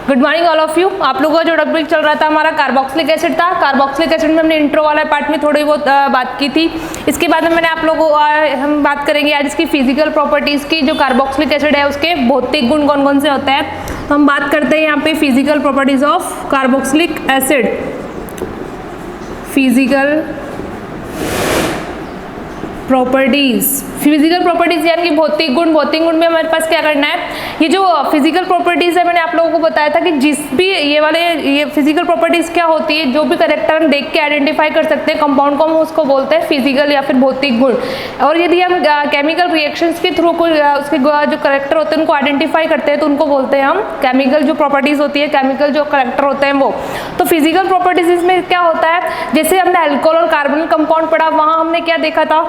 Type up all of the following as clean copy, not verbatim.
Good morning all of you. आप लोगों का जो टॉपिक चल रहा था हमारा कार्बोक्सिलिक एसिड था। कार्बोक्सिलिक एसिड में हमने इंट्रो वाला पार्ट में थोड़ी बहुत बात की थी। इसके बाद में मैंने आप लोगों हम बात करेंगे आज इसकी फिजिकल प्रॉपर्टीज की। जो कार्बोक्सिलिक एसिड है उसके भौतिक गुण कौन कौन से होते हैं, तो हम बात करते हैं यहाँ पे physical properties of carboxylic acid. Physical properties यानी कि भौतिक गुण में हमारे पास क्या करना है। ये जो फिजिकल प्रॉपर्टीज है मैंने आप लोगों को बताया था कि जिस भी ये फिजिकल प्रॉपर्टीज क्या होती है, जो भी करेक्टर हम देख के आइडेंटिफाई कर सकते हैं कंपाउंड को, हम उसको बोलते हैं फिजिकल या फिर भौतिक गुण। और यदि हम केमिकल रिएक्शंस के थ्रू कोई उसके जो करेक्टर होते हैं उनको आइडेंटिफाई करते हैं तो उनको बोलते हैं हम केमिकल जो प्रॉपर्टीज होती है, केमिकल जो करेक्टर होते हैं वो। तो फिजिकल प्रॉपर्टीज में क्या होता है, जैसे हमने अल्कोहल और कार्बोनिल कंपाउंड पढ़ा, वहाँ हमने क्या देखा था,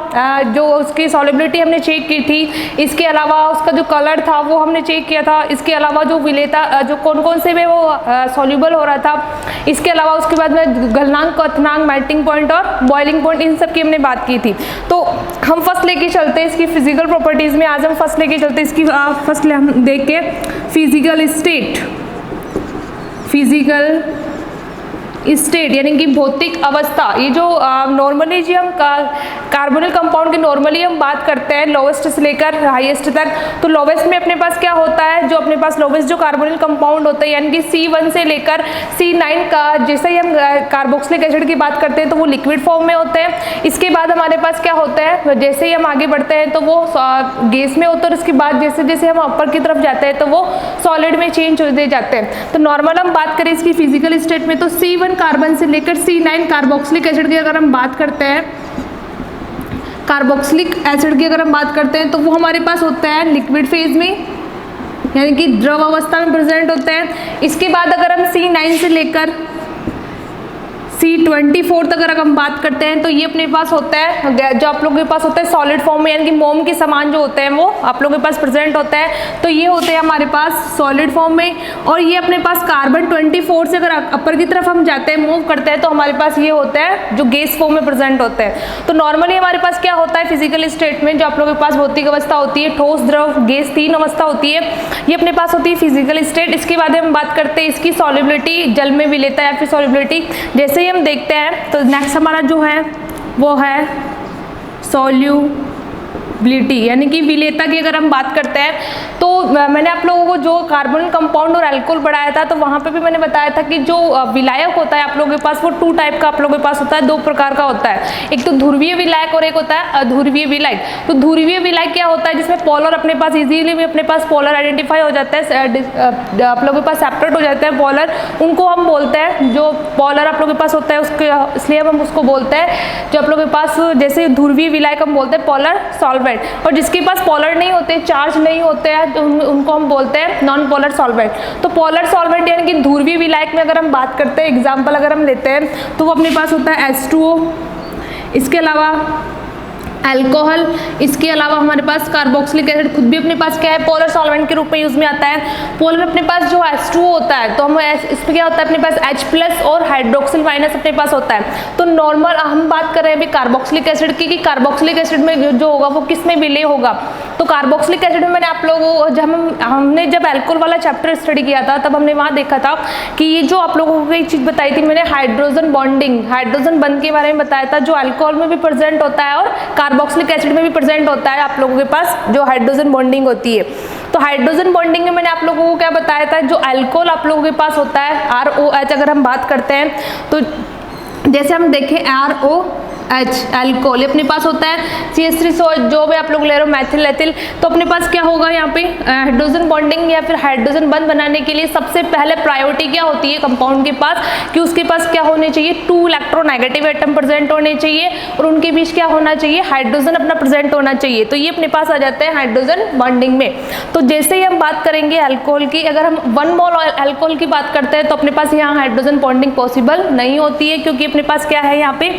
जो उसकी सॉल्युबिलिटी हमने चेक की थी। इसके अलावा उसका जो कलर था वो हमने चेक किया था। इसके अलावा जो विलेयता जो कौन कौन से में वो सॉल्युबल हो रहा था। इसके अलावा उसके बाद में गलनांक, क्वथनांक, मेल्टिंग पॉइंट और बॉइलिंग पॉइंट, इन सब की हमने बात की थी। तो हम फर्स्ट लेके चलते हैं इसकी फिजिकल प्रॉपर्टीज में। आज हम फर्स्ट लेके चलते हैं इसकी फर्स्ट हम देख के फिजिकल स्टेट यानी कि भौतिक अवस्था। ये जो नॉर्मली जी हम कार्बोनिल कंपाउंड की नॉर्मली हम बात करते हैं लोवेस्ट से लेकर हाईएस्ट तक। तो लोवेस्ट में अपने पास क्या होता है, जो अपने पास लोवेस्ट जो कार्बोनिल कंपाउंड होते हैं यानी कि C1 से लेकर C9 का, जैसे ही हम कार्बोक्सिलिक एसिड की बात करते हैं तो वो लिक्विड फॉर्म में होते हैं। इसके बाद हमारे पास क्या होता है, जैसे ही हम आगे बढ़ते हैं तो वो गैस में होता है। उसके बाद जैसे जैसे हम ऊपर की तरफ जाते हैं तो वो सॉलिड में चेंज होते जाते हैं। तो नॉर्मल हम बात करें इसकी फिजिकल स्टेट में तो C1 कार्बन से लेकर C9 कार्बोक्सिलिक एसिड की अगर हम बात करते हैं, कार्बोक्सिलिक एसिड की अगर हम बात करते हैं तो वो हमारे पास होता है लिक्विड फेज में यानी कि द्रव अवस्था में प्रेजेंट होते हैं। इसके बाद अगर हम C9 से लेकर C24 तक अगर हम बात करते हैं तो ये अपने पास होता है, जो आप लोगों के पास होता है सॉलिड फॉर्म में यानी कि मोम के समान जो होते हैं वो आप लोगों के पास प्रेजेंट होता है। तो ये होते हैं हमारे पास सॉलिड फॉर्म में। और ये अपने पास कार्बन 24 से अगर अपर की तरफ हम जाते हैं, मूव करते हैं, तो हमारे पास ये होता है जो गैस फॉर्म में प्रेजेंट होते हैं। तो नॉर्मली हमारे पास क्या होता है फिजिकल स्टेट में, जो आप लोगों के पास भौतिक अवस्था होती है, ठोस, द्रव, गैस, 3 अवस्था होती है। ये अपने पास होती है फिजिकल स्टेट। इसके बाद हम बात करते हैं इसकी सॉल्युबिलिटी, जल में विलेयता या फिर सॉल्युबिलिटी। जैसे ही हम देखते हैं तो नेक्स्ट हमारा जो है वो है सॉल्युबिलिटी यानी कि विलेयता की अगर हम बात करते हैं तो मैंने आप लोगों को जो कार्बोनिल कंपाउंड और अल्कोहल पढ़ाया था तो वहाँ पे भी मैंने बताया था कि जो विलायक होता है आप लोगों के पास वो 2 टाइप का आप लोगों के पास होता है, 2 प्रकार का होता है। एक तो ध्रुवीय विलायक और एक होता है अध्रुवीय विलायक। तो ध्रुवीय विलायक क्या होता है, जिसमें पोलर अपने पास इजीली में अपने पास पोलर आइडेंटिफाई हो जाता है, आप लोगों के पास सेपरेट हो जाते हैं पोलर, उनको हम बोलते हैं। जो पोलर आप लोगों के पास होता है उसके इसलिए हम उसको बोलते हैं। जो आप लोगों के पास जैसे ध्रुवीय विलायक हम बोलते हैं पोलर सॉल्वेंट, और जिसके पास पोलर नहीं होते, चार्ज नहीं होते हैं, तो उनको हम बोलते हैं नॉन पोलर सॉल्वेंट। तो पोलर सॉल्वेंट यानी कि ध्रुवीय विलायक में अगर हम बात करते हैं, एग्जांपल अगर हम लेते हैं तो वो अपने पास होता है H2O, इसके अलावा अल्कोहल, इसके अलावा हमारे पास कार्बोक्सिलिक एसिड खुद भी अपने पास क्या है पोलर सॉल्वेंट के रूप में यूज में आता है। पोलर अपने पास जो H2O होता है तो हम इसमें क्या होता है अपने पास H+ और हाइड्रोक्सिल माइनस अपने पास होता है। तो नॉर्मल हम बात कर रहे हैं अभी कार्बोक्सिलिक एसिड की, कि कार्बोक्सिलिक एसिड में जो होगा वो किस में विलय होगा। तो कार्बोक्सिलिक एसिड में मैंने आप लोगों को हमने जब अल्कोहल वाला चैप्टर स्टडी किया था तब हमने वहाँ देखा था कि ये जो आप लोगों को एक चीज बताई थी मैंने, हाइड्रोजन बॉन्डिंग, हाइड्रोजन बंध के बारे में बताया था, जो अल्कोहल में भी प्रेजेंट होता है और कार्बोक्सिलिक एसिड में भी प्रेजेंट होता है आप लोगों के पास जो हाइड्रोजन बॉन्डिंग होती है। तो हाइड्रोजन बॉन्डिंग में मैंने आप लोगों को क्या बताया था, जो अल्कोहल आप लोगों के पास होता है ROH अगर हम बात करते हैं तो जैसे हम देखें ROH अल्कोहल अपने पास होता है, CH3 जो भी आप लोग ले रहे हो मैथिल एथिल, तो अपने पास क्या होगा यहाँ पे हाइड्रोजन बॉन्डिंग या फिर हाइड्रोजन बंध बनाने के लिए सबसे पहले प्रायोरिटी क्या होती है कंपाउंड के पास, कि उसके पास क्या होने चाहिए 2 इलेक्ट्रोनेगेटिव एटम प्रेजेंट होने चाहिए और उनके बीच क्या होना चाहिए हाइड्रोजन अपना प्रेजेंट होना चाहिए। तो ये अपने पास आ जाते हैं हाइड्रोजन बॉन्डिंग में। तो जैसे ही हम बात करेंगे अल्कोहल की, अगर हम 1 मोल अल्कोहल की बात करते हैं तो अपने पास यहाँ हाइड्रोजन बॉन्डिंग पॉसिबल नहीं होती है, क्योंकि अपने पास क्या है यहाँ पे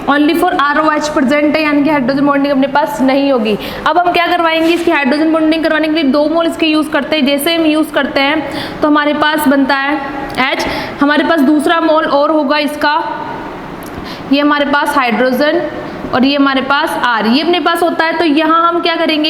ओनली फॉर ROH प्रेजेंट है, यानी कि हाइड्रोजन बॉन्डिंग अपने पास नहीं होगी। अब हम क्या करवाएंगे, इसकी हाइड्रोजन बॉन्डिंग करवाने के लिए 2 मोल इसके यूज करते हैं। जैसे हम यूज करते हैं तो हमारे पास बनता है H, हमारे पास दूसरा मोल और होगा इसका, ये हमारे पास हाइड्रोजन और ये हमारे पास R, ये अपने पास होता है। तो यहाँ हम क्या करेंगे,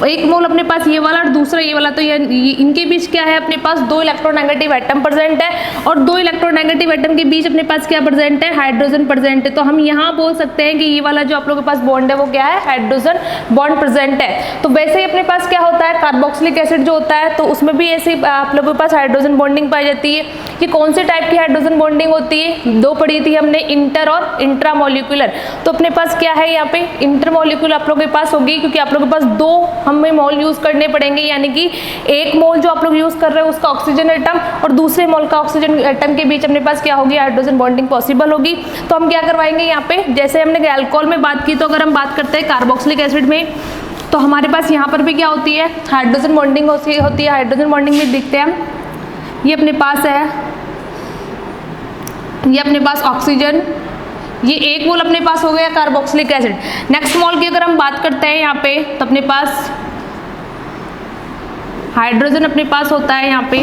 एक मोल अपने पास ये वाला और दूसरा ये वाला, तो ये इनके बीच क्या है, अपने पास 2 इलेक्ट्रोनेगेटिव एटम प्रेजेंट है और 2 इलेक्ट्रोनेगेटिव एटम के बीच अपने पास क्या प्रेजेंट है, हाइड्रोजन प्रेजेंट है। तो हम यहाँ बोल सकते हैं कि ये वाला जो आप लोगों के पास बॉन्ड है वो क्या है, हाइड्रोजन बॉन्ड प्रेजेंट है। तो वैसे ही अपने पास क्या होता है, कार्बोक्सिलिक एसिड जो होता है तो उसमें भी ऐसे आप लोगों के पास हाइड्रोजन बॉन्डिंग पाई जाती है। ये कौन से टाइप की हाइड्रोजन बॉन्डिंग होती है, 2 पढ़ी थी हमने, इंटर और इंट्रामोलिकुलर। तो अपने पास क्या है यहाँ पे, इंटरमोलिकुलर आप लोगों के पास होगी, क्योंकि आप लोगों के पास 2 हमें मोल यूज करने पड़ेंगे, यानी कि एक मोल जो आप लोग यूज कर रहे हो उसका ऑक्सीजन एटम और दूसरे मोल का ऑक्सीजन एटम के बीच अपने पास क्या होगी, हाइड्रोजन बॉन्डिंग पॉसिबल होगी। तो हम क्या करवाएंगे यहाँ पे, जैसे हमने अल्कोहल में बात की, तो अगर हम बात करते हैं कार्बोक्सिलिक एसिड में, तो हमारे पास यहाँ पर भी क्या होती है, हाइड्रोजन बॉन्डिंग होती है। हाइड्रोजन बॉन्डिंग में देखते हैं हम, ये अपने पास है, ये अपने पास ऑक्सीजन, ये एक मोल अपने पास हो गया कार्बोक्सिलिक एसिड। नेक्स्ट मोल की अगर हम बात करते हैं यहाँ पे, तो अपने पास हाइड्रोजन अपने पास होता है यहाँ पे।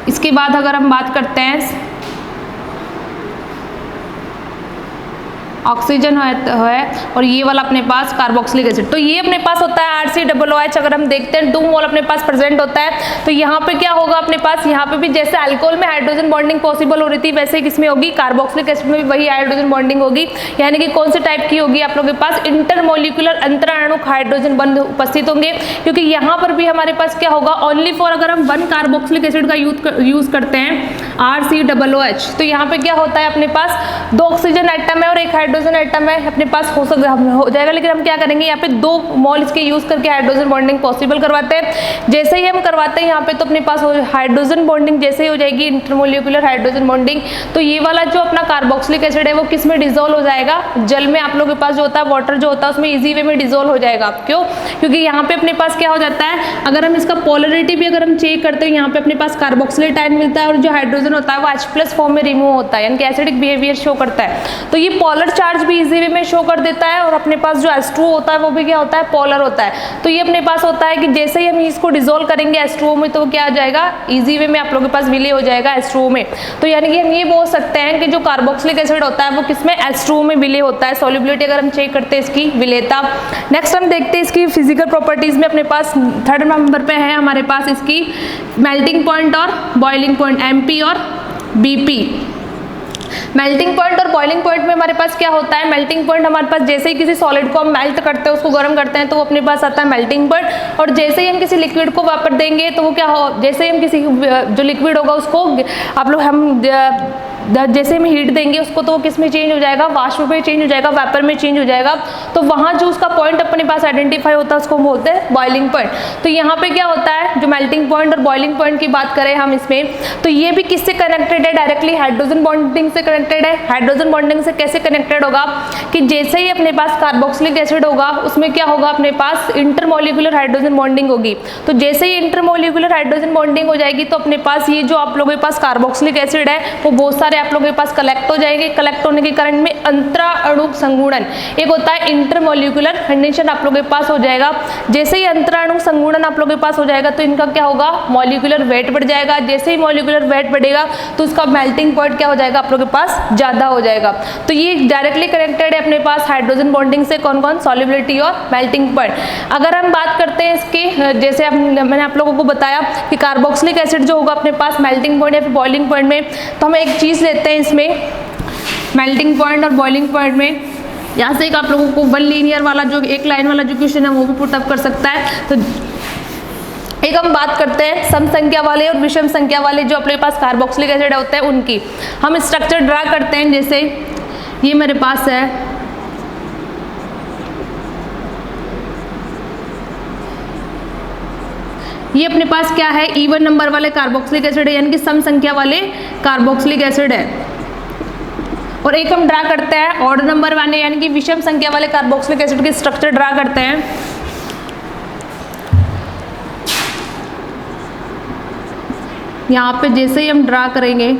इसके बाद अगर हम बात करते हैं ऑक्सीजन है और ये वाला अपने पास कार्बोक्सिलिक एसिड, तो ये अपने पास होता है RCOOH। अगर हम देखते हैं 2 मोल अपने पास प्रेजेंट होता है, तो यहाँ पे क्या होगा अपने पास, यहाँ पे भी जैसे अल्कोहल में हाइड्रोजन बॉन्डिंग पॉसिबल हो रही थी, वैसे किसमें होगी, कार्बोक्सिलिक एसिड में भी वही हाइड्रोजन बॉन्डिंग होगी। यानी कि कौन से टाइप की होगी, आप लोगों के पास इंटरमोलिकुलर अंतराणुक हाइड्रोजन बंध उपस्थित होंगे, क्योंकि यहाँ पर भी हमारे पास क्या होगा, ओनली फॉर अगर हम 1 कार्बोक्सिलिक एसिड का यूज करते हैं RCOOH, तो यहाँ पे क्या होता है, अपने पास 2 ऑक्सीजन एटम है और 1 हाइड्रोजन एटम है, अपने पास हो जाएगा। लेकिन हम क्या करेंगे, यहाँ पे 2 मोल इसके यूज करके हाइड्रोजन बॉन्डिंग पॉसिबल करवाते हैं। जैसे ही हम करवाते हैं यहाँ पे, तो अपने पास हाइड्रोजन बॉन्डिंग जैसे ही हो जाएगी, इंटरमोलिकुलर हाइड्रोजन बॉन्डिंग, तो ये वाला जो अपना कार्बोक्सिलिक एसिड है वो किस में डिजोल्व हो जाएगा, जल में। आप लोगों के पास जो होता है वाटर जो होता है उसमें इजी वे में डिजोल्व हो जाएगा। क्यों, क्योंकि यहाँ पे अपने पास क्या हो जाता है, अगर हम इसका पोलरिटी भी अगर हम चेक करते हैं, यहाँ पे अपने पास कार्बोक्सिलेट आयन मिलता है और जो हाइड्रोजन होता है वो H+ फॉर्म में रिमूव होता है, यानी कि एसिडिक बिहेवियर शो करता है। तो ये पोलर चार्ज भी इजी वे में शो कर देता है और अपने पास जो H2O होता है वो भी क्या होता है, पोलर होता है। तो ये अपने पास होता है कि जैसे ही हम इसको डिजोल्व करेंगे H2O में, तो क्या आ जाएगा, इजी वे में आप लोगों के पास विलय हो जाएगा H2O में। तो यानी कि हम ये बोल सकते हैं कि जो कार्बोक्सिलिक एसिड होता है वो किसमें, H2O में विलय होता है। सॉल्युबिलिटी अगर हम चेक करते हैं इसकी विलेयता। नेक्स्ट हम देखते हैं इसकी फिजिकल प्रॉपर्टीज में, अपने पास 3rd नंबर पे है हमारे पास इसकी मेल्टिंग पॉइंट और बॉइलिंग पॉइंट, MP और BP। मेल्टिंग पॉइंट और बॉइलिंग पॉइंट में हमारे पास क्या होता है, मेल्टिंग पॉइंट हमारे पास जैसे ही किसी सॉलिड को हम मेल्ट करते हैं, उसको गर्म करते हैं, तो वो अपने पास आता है मेल्टिंग पॉइंट। और जैसे ही हम किसी लिक्विड को वापर देंगे, तो वो क्या हो, जैसे ही हम किसी जो लिक्विड होगा उसको आप लोग हम जैसे हम हीट देंगे उसको, तो वो किस में चेंज हो जाएगा, वाष्प में चेंज हो जाएगा, वेपर में चेंज हो जाएगा। तो वहाँ जो उसका पॉइंट अपने पास आइडेंटिफाई होता है उसको हम बोलते हैं बॉइलिंग पॉइंट। तो यहाँ पे क्या होता है, जो मेल्टिंग पॉइंट और बॉइलिंग पॉइंट की बात करें हम इसमें, तो ये भी किससे कनेक्टेड है, डायरेक्टली हाइड्रोजन बॉन्डिंग से कनेक्टेड है। हाइड्रोजन बॉन्डिंग से कैसे कनेक्टेड होगा, कि जैसे ही अपने पास कार्बोक्सिलिक एसिड होगा उसमें क्या होगा, अपने पास इंटरमोलिकुलर हाइड्रोजन बॉन्डिंग होगी। तो जैसे ही इंटरमोलिकुलर हाइड्रोजन बॉन्डिंग हो जाएगी, तो अपने पास ये जो आप लोगों के पास कार्बोक्सिलिक एसिड है वो बहुत सारे आप लोगों के पास कलेक्ट हो जाएंगे। कलेक्ट होने के कारण में अंतरा अणुक संगुणन, एक होता है इंटरमोलिकुलर कंडीशन आप लोगों के पास हो जाएगा। जैसे ही अंतरा अणुक संगुणन आप लोगों के पास हो जाएगा, तो इनका क्या होगा, मॉलिक्यूलर वेट बढ़ जाएगा। जैसे ही मॉलिक्यूलर वेट बढ़ेगा, तो उसका मेल्टिंग पॉइंट क्या हो जाएगा, आप लोगों के पास ज्यादा हो जाएगा। तो ये डायरेक्टली कनेक्टेड है अपने पास हाइड्रोजन बॉन्डिंग से, कौन कौन, सॉल्युबिलिटी और मेल्टिंग पॉइंट। अगर हम बात करते हैं इसके, जैसे मैंने आप लोगों को बताया कि कार्बोक्सिलिक एसिड जो होगा अपने पास मेल्टिंग पॉइंट या फिर बॉइलिंग पॉइंट में, तो हम एक चीज लेते हैं इसमें मेल्टिंग पॉइंट और बॉइलिंग पॉइंट में। यहाँ से एक आप लोगों को 1 लीनियर वाला जो एक लाइन वाला जो क्वेश्चन है वो भी पुट अप कर सकता है। तो एक हम बात करते हैं सम संख्या वाले और विषम संख्या वाले जो अपने पास कार्बोक्सिलिक एसिड होते हैं उनकी। हम स्ट्रक्चर ड्रा करते हैं, जैसे ये मेरे पास है, ये अपने पास क्या है, इवन नंबर वाले कार्बोक्सिलिक एसिड है, यानी कि सम संख्या वाले कार्बोक्सिलिक एसिड है। और एक हम ड्रा करते हैं ऑड नंबर वाले, यानी कि विषम संख्या वाले कार्बोक्सिलिक एसिड के स्ट्रक्चर ड्रा करते हैं। यहाँ पे जैसे ही हम ड्रा करेंगे,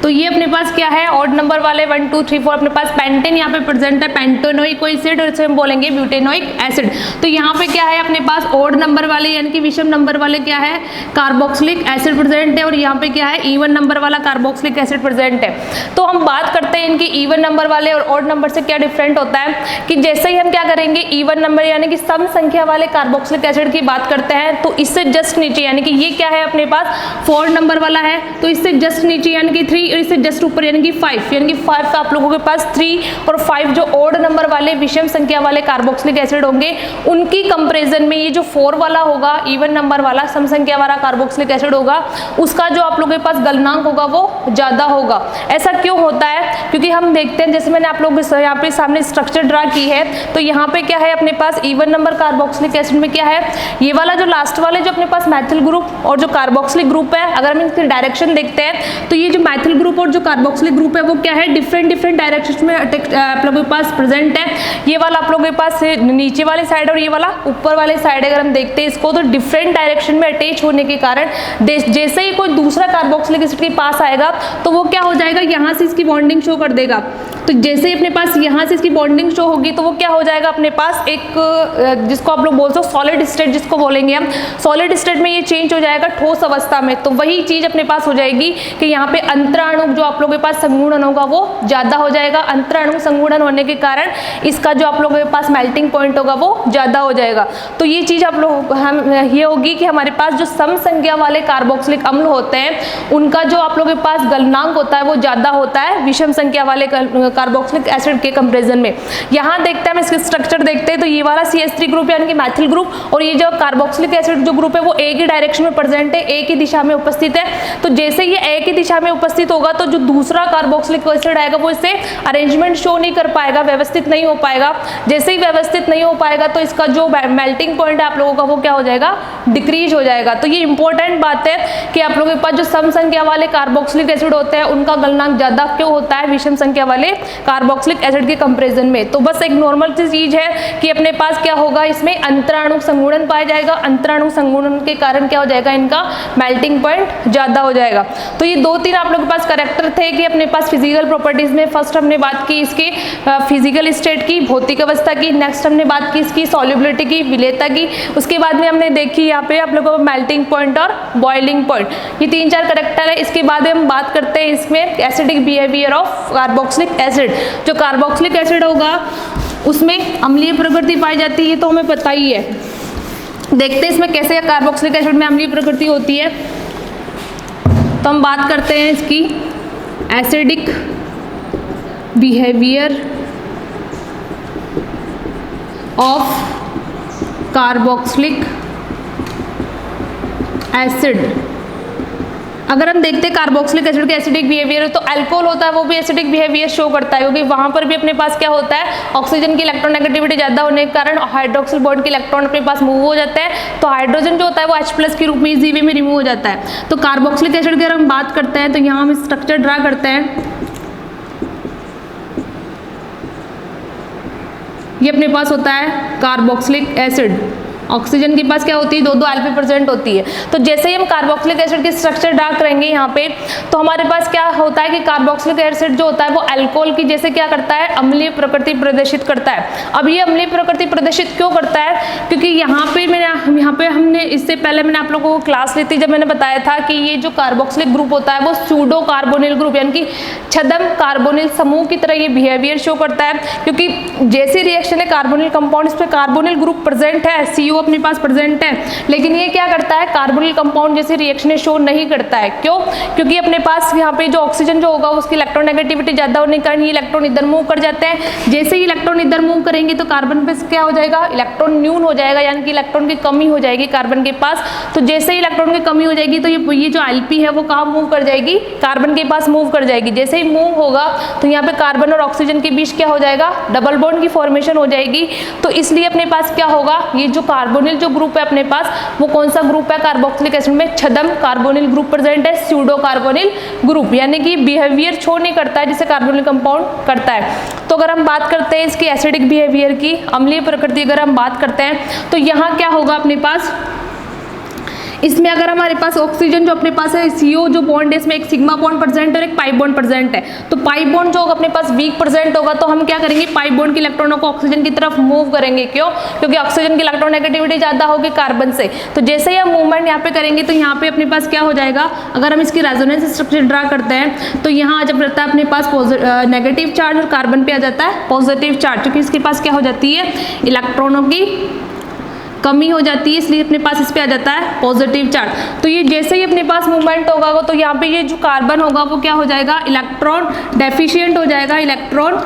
तो ये अपने पास क्या है, ऑड नंबर वाले 1 2 3 4 अपने पास पेंटेन यहाँ पे प्रेजेंट है, पेंटेनोइक एसिड, और इसे हम बोलेंगे ब्यूटेनोइक एसिड। तो यहाँ पे क्या है अपने पास ऑड नंबर वाले यानी कि विषम नंबर वाले क्या है, कार्बोक्सिलिक एसिड प्रेजेंट है, और यहाँ पे क्या है इवन नंबर वाला कार्बोक्सिलिक एसिड प्रेजेंट है। तो हम बात करते हैं इनकी इवन नंबर वाले और ऑड नंबर से क्या डिफरेंट होता है कि जैसे ही हम क्या करेंगे इवन नंबर यानी कि सम संख्या वाले कार्बोक्सिलिक एसिड की बात करते हैं, तो इससे जस्ट नीचे यानी कि ये क्या है अपने पास 4 नंबर वाला है, तो इससे जस्ट नीचे यानी कि 3, और इससे जस्ट ऊपर यानी कि 5, यानी कि 5 आप लोगों के पास 3 और 5 जो ऑड नंबर वाले विषम संख्या वाले कार्बोक्सिलिक एसिड होंगे, उनकी कंपैरिजन में ये जो 4 वाला होगा इवन नंबर वाला सम संख्या वाला कार्बोक्सिलिक एसिड होगा, उसका जो आप लोगों के पास गलनांक होगा वो ज्यादा होगा। ऐसा क्यों होता है, क्योंकि हम देखते हैं जैसे मैंने आप लोगों को यहाँ पे सामने स्ट्रक्चर ड्रा की है, तो यहाँ पे क्या है अपने पास इवन नंबर कार्बोक्सिलिक एसिड में क्या है, ये वाला जो लास्ट वाले जो अपने पास मैथिल ग्रुप और जो कार्बोक्सिलिक ग्रुप है, अगर हम इनकी डायरेक्शन देखते हैं तो ये जो मैथिल ग्रुप और जो कार्बोक्सिलिक ग्रुप है वो क्या है डिफरेंट डायरेक्शन में आप लोगों के पास प्रेजेंट है। ये वाला आप लोगों के पास नीचे वाले साइड और ये वाला ऊपर वाले साइड अगर हम देखते हैं इसको, तो डिफरेंट डायरेक्शन में अटैच होने के कारण जैसे ही कोई दूसरा कार्बोक्सिलिक एसिड के पास आएगा तो वो क्या हो जाएगा, यहाँ से इसकी बॉन्डिंग शो कर देगा। तो जैसे ही अपने पास यहाँ से इसकी बॉन्डिंग शो होगी तो वो क्या हो जाएगा अपने पास एक जिसको आप लोग बोलते हो सॉलिड स्टेट, जिसको बोलेंगे हम सॉलिड स्टेट में ये चेंज हो जाएगा ठोस अवस्था में। तो वही चीज अपने पास हो जाएगी कि यहाँ पे अंतराणु जो आप लोगों के पास संगुणन होगा वो ज्यादा हो जाएगा। अंतराणु संगुणन होने के कारण इसका जो आप लोगों के पास मेल्टिंग पॉइंट होगा वो ज्यादा हो जाएगा। तो ये चीज आप लोग ये होगी कि हमारे पास जो सम संख्या वाले कार्बोक्सिलिक अम्ल होते हैं उनका जो आप लोगों के पास गलनांक होता है वो ज्यादा होता है विषम संख्या वाले कार्बोक्सिलिक एसिड के कंपैरिजन में। यहाँ देखते हैं हम इसके स्ट्रक्चर देखते हैं, तो ये वाला CH3 ग्रुप यानी कि मैथिल ग्रुप, और ये जो कार्बोक्सिलिक एसिड जो ग्रुप है वो एक ही डायरेक्शन में प्रेजेंट है, एक ही दिशा में उपस्थित है। तो जैसे ये एक ही दिशा में उपस्थित होगा तो जो दूसरा कार्बोक्सिलिक एसिड आएगा वो इससे अरेंजमेंट शो नहीं कर पाएगा, व्यवस्थित नहीं हो पाएगा। जैसे ही व्यवस्थित नहीं हो पाएगा तो इसका जो मेल्टिंग पॉइंट है आप लोगों का वो क्या हो जाएगा, डिक्रीज हो जाएगा। तो ये इंपॉर्टेंट बात है कि आप लोगों के पास जो सम संख्या वाले कार्बोक्सिलिक एसिड होते हैं उनका गलनांक ज्यादा क्यों होता है विषम संख्या वाले कार्बोक्सिलिक एसिड के कंपैरिजन में। तो बस एक नॉर्मल चीज है कि अपने पास क्या होगा, इसमें अंतराणु संगुणन पाया जाएगा, अंतराणु संगुणन के कारण क्या हो जाएगा, इनका मेल्टिंग पॉइंट ज्यादा हो जाएगा। तो ये 2-3 आप लोगों के पास कैरेक्टर थे कि अपने पास फिजिकल प्रॉपर्टीज में फर्स्ट हमने बात की इसके फिजिकल स्टेट की, भौतिक अवस्था की, नेक्स्ट हमने बात की इसकी सॉल्युबिलिटी की, विलेयता की, उसके बाद में हमने देखी यहाँ पे आप लोगों को मेल्टिंग पॉइंट और बॉइलिंग पॉइंट, ये 3-4 कैरेक्टर है। इसके बाद हम बात करते हैं इसमें acidic behaviour of carboxylic acid. जो कार्बोक्सिलिक एसिड होगा उसमें अम्लीय प्रकृति पाई जाती है, तो हमें पता ही है। देखते हैं इसमें कैसे कार्बोक्सिलिक एसिड में अम्लीय प्रकृति होती है। तो हम बात करते हैं इसकी acidic behaviour of carboxylic acid. अगर हम देखते हैं कार्बोक्सिलिक एसिड के एसिडिक बिहेवियर, तो अल्कोहल होता है वो भी एसिडिक बिहेवियर शो करता है, क्योंकि वहां पर भी अपने पास क्या होता है, ऑक्सीजन की इलेक्ट्रोनेगेटिविटी ज्यादा होने के कारण हाइड्रोक्सिल बॉन्ड के इलेक्ट्रॉन अपने पास मूव हो जाता है, तो हाइड्रोजन जो होता है वो H+ के रूप में इजी वे में रिमूव हो जाता है। तो कार्बोक्सिलिक एसिड की अगर हम बात करते हैं तो यहाँ हम स्ट्रक्चर ड्रा करते हैं। ये अपने पास होता है कार्बोक्सिलिक एसिड, ऑक्सीजन के पास क्या होती है 2-2 Alp प्रेजेंट होती है। तो जैसे ही हम कार्बोक्सिलिक एसिड के स्ट्रक्चर ड्रा करेंगे यहाँ पे, तो हमारे पास क्या होता है कि कार्बोक्सिलिक एसिड जो होता है वो अल्कोहल की जैसे क्या करता है, अम्लीय प्रकृति प्रदर्शित करता है। अब ये अम्लीय प्रकृति प्रदर्शित क्यों करता है, क्योंकि यहाँ पे हमने इससे पहले मैंने आप लोगों को क्लास ली थी जब मैंने बताया था कि ये जो कार्बोक्सिलिक ग्रुप होता है वो सूडो कार्बोनिल ग्रुप यानी कि छद्म कार्बोनिल समूह की तरह ये बिहेवियर शो करता है, क्योंकि जैसे रिएक्शन है कार्बोनिल कंपाउंड इस पे कार्बोनिल ग्रुप प्रेजेंट है, CO अपने पास प्रेजेंट है, लेकिन ये क्या करता है, कार्बोनिल कंपाउंड जैसे रिएक्शन शो नहीं करता है। क्यों, क्योंकि अपने पास यहाँ पे जो ऑक्सीजन जो होगा उसकी इलेक्ट्रोनेगेटिविटी ज्यादा होने के कारण ये इलेक्ट्रॉन इधर मूव कर जाते हैं। जैसे ही इलेक्ट्रॉन इधर मूव करेंगे तो कार्बन पे क्या हो जाएगा, इलेक्ट्रॉन न्यून हो जाएगा, यानी कि इलेक्ट्रॉन की कमी हो जाएगी कार्बन के पास। तो जैसे ही इलेक्ट्रॉन की कमी हो जाएगी तो ये जो Lp है वो कहाँ मूव कर जाएगी, कार्बन के पास मूव कर जाएगी। जैसे ही मूव होगा तो यहाँ पे कार्बन और ऑक्सीजन के बीच क्या हो जाएगा, डबल बॉन्ड की फॉर्मेशन हो जाएगी। तो इसलिए अपने पास क्या होगा, ये जो कार्बोनिल जो ग्रुप है अपने पास वो कौन सा ग्रुप है, कार्बोक्सिलिक एसिड में छद्म कार्बोनिल ग्रुप प्रेजेंट है, स्यूडो कार्बोनिल ग्रुप, यानी कि बिहेवियर शो नहीं करता है जिसे कार्बोनिल कंपाउंड करता है। तो अगर हम बात करते हैं इसकी एसिडिक बिहेवियर की, अम्लीय प्रकृति अगर हम बात करते हैं तो यहाँ क्या होगा अपने पास, इसमें अगर हमारे पास ऑक्सीजन जो अपने पास है, CO जो बॉन्ड है इसमें एक सिग्मा बॉन्ड प्रेजेंट और एक पाई बॉन्ड प्रेजेंट है, तो पाई बॉन्ड जो होगा अपने पास वीक प्रेजेंट होगा, तो हम क्या करेंगे, पाई बॉन्ड के इलेक्ट्रॉनों को ऑक्सीजन की तरफ मूव करेंगे। क्यों? क्योंकि ऑक्सीजन की इलेक्ट्रोनेगेटिविटी ज्यादा होगी कार्बन से। तो जैसे ही हम मूवमेंट यहाँ पे करेंगे तो यहाँ पे अपने पास क्या हो जाएगा, अगर हम इसकी रेजोनेंस स्ट्रक्चर ड्रा करते हैं तो यहाँ जब रहता है अपने पास नेगेटिव चार्ज और कार्बन पे आ जाता है पॉजिटिव चार्ज, क्योंकि इसके पास क्या हो जाती है, इलेक्ट्रॉनों की कमी हो जाती है, इसलिए अपने पास इस पे आ जाता है पॉजिटिव चार्ज। तो ये जैसे ही अपने पास मूवमेंट होगा तो यहाँ पे ये जो कार्बन होगा वो क्या हो जाएगा, इलेक्ट्रॉन डेफिशिएंट हो जाएगा, इलेक्ट्रॉन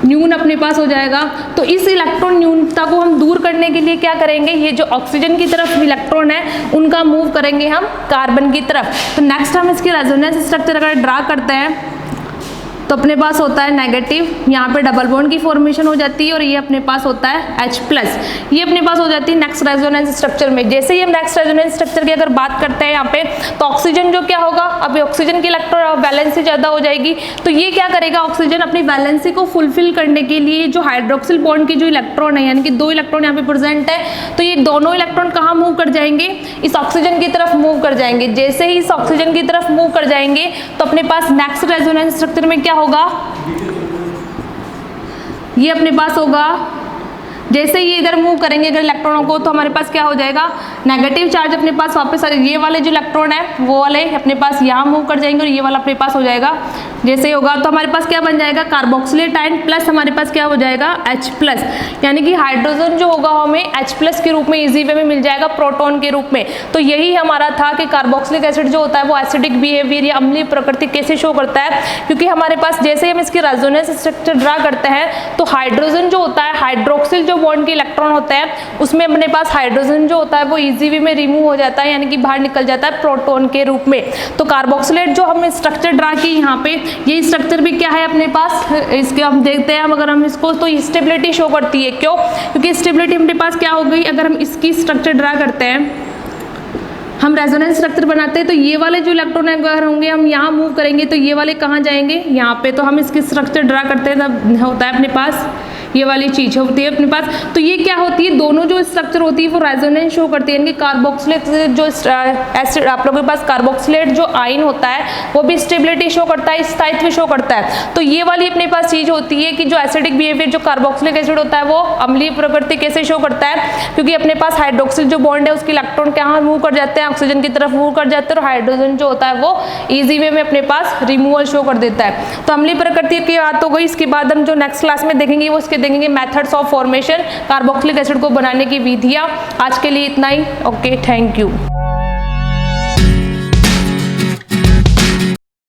न्यून अपने पास हो जाएगा। तो इस इलेक्ट्रॉन न्यूनता को हम दूर करने के लिए क्या करेंगे, ये जो ऑक्सीजन की तरफ इलेक्ट्रॉन है उनका मूव करेंगे हम कार्बन की तरफ। तो नेक्स्ट हम इसकी रेजोनेंस स्ट्रक्चर अगर ड्रा करते हैं तो अपने पास होता है नेगेटिव, यहाँ पे डबल बॉन्ड की फॉर्मेशन हो जाती है और ये अपने पास होता है H+, ये अपने पास हो जाती है नेक्स्ट रेजोनेंस स्ट्रक्चर में। जैसे ही हम नेक्स्ट रेजोनेंस स्ट्रक्चर की अगर बात करते हैं यहाँ पे, तो ऑक्सीजन जो क्या होगा, अभी ऑक्सीजन की इलेक्ट्रॉन वैलेंसी ज़्यादा हो जाएगी, तो ये क्या करेगा, ऑक्सीजन अपनी वैलेंसी को फुलफिल करने के लिए जो हाइड्रोक्सिल बॉन्ड की जो इलेक्ट्रॉन है, यानी कि 2 इलेक्ट्रॉन यहाँ पे प्रेजेंट है, तो ये दोनों इलेक्ट्रॉन कहाँ मूव कर जाएंगे, इस ऑक्सीजन की तरफ मूव कर जाएंगे। जैसे ही इस ऑक्सीजन की तरफ मूव कर जाएंगे तो अपने पास नेक्स्ट रेजोनेंस स्ट्रक्चर में क्या होगा, ये अपने पास होगा, जैसे ये इधर मूव करेंगे अगर इलेक्ट्रॉनों को, तो हमारे पास क्या हो जाएगा, नेगेटिव चार्ज अपने पास वापस, ये वाले जो इलेक्ट्रॉन है वो वाले अपने पास यहाँ मूव कर जाएंगे और ये वाला अपने पास हो जाएगा। जैसे ही होगा तो हमारे पास क्या बन जाएगा, कार्बोक्सिलेट आयन प्लस हमारे पास क्या हो जाएगा, H+, यानी कि हाइड्रोजन जो होगा हमें H+ के रूप में इजी वे में मिल जाएगा, प्रोटॉन के रूप में। तो यही हमारा था कि कार्बोक्सिलिक एसिड जो होता है वो एसिडिक बिहेवियर या अम्लीय प्रकृति कैसे शो करता है, क्योंकि हमारे पास जैसे हम इसकी रेजोनेंस स्ट्रक्चर ड्रा करते हैं तो हाइड्रोजन जो होता है, हाइड्रोक्सिल जो बॉन्ड के इलेक्ट्रॉन होता है उसमें अपने पास हाइड्रोजन जो होता है वो इजी वे में रिमूव हो जाता है, यानी कि बाहर निकल जाता है प्रोटॉन के रूप में। तो कार्बोक्सिलेट जो हमने स्ट्रक्चर ड्रा की यहाँ पे, ये स्ट्रक्चर भी क्या है अपने पास, इसके हम देखते हैं अगर हम इसको, तो स्टेबिलिटी शो करती है। क्यों? क्योंकि स्टेबिलिटी अपने पास क्या हो गई, अगर हम इसकी स्ट्रक्चर ड्रा करते हैं, हम रेजोनेंस स्ट्रक्चर बनाते हैं तो ये वाले जो इलेक्ट्रॉन अगर होंगे हम यहाँ मूव करेंगे तो ये वाले कहाँ जाएंगे, यहाँ पे। तो हम इसकी स्ट्रक्चर ड्रा करते हैं तब होता है अपने पास ये वाली चीज़ होती है अपने पास। तो ये क्या होती है, दोनों जो स्ट्रक्चर होती है वो रेजोनेंस शो करती है, यानी कि कार्बोक्सिलेट जो एसिड आप लोगों के पास कार्बोक्सिलेट जो आयन होता है वो भी स्टेबिलिटी शो करता है, स्थायित्व शो करता है। तो ये वाली अपने पास चीज़ होती है कि जो एसिडिक बिहेवियर जो कार्बोक्सिलिक एसिड होता है वो अम्लीय प्रकृति कैसे शो करता है, क्योंकि अपने पास हाइड्रोक्सिल जो बॉन्ड है उसके इलेक्ट्रॉन कहाँ मूव कर जाते हैं, ऑक्सीजन की तरफ मूव कर जाते हैं, और हाइड्रोजन जो होता है वो इजी वे में अपने पास रिमूवल शो कर देता है। तो अम्लीय प्रकृति की बात हो गई। इसके बाद हम जो नेक्स्ट क्लास में देखेंगे वो इसके देखेंगे methods of formation, carboxylic acid को बनाने की विधियाँ। आज के लिए इतना ही। Okay, thank you.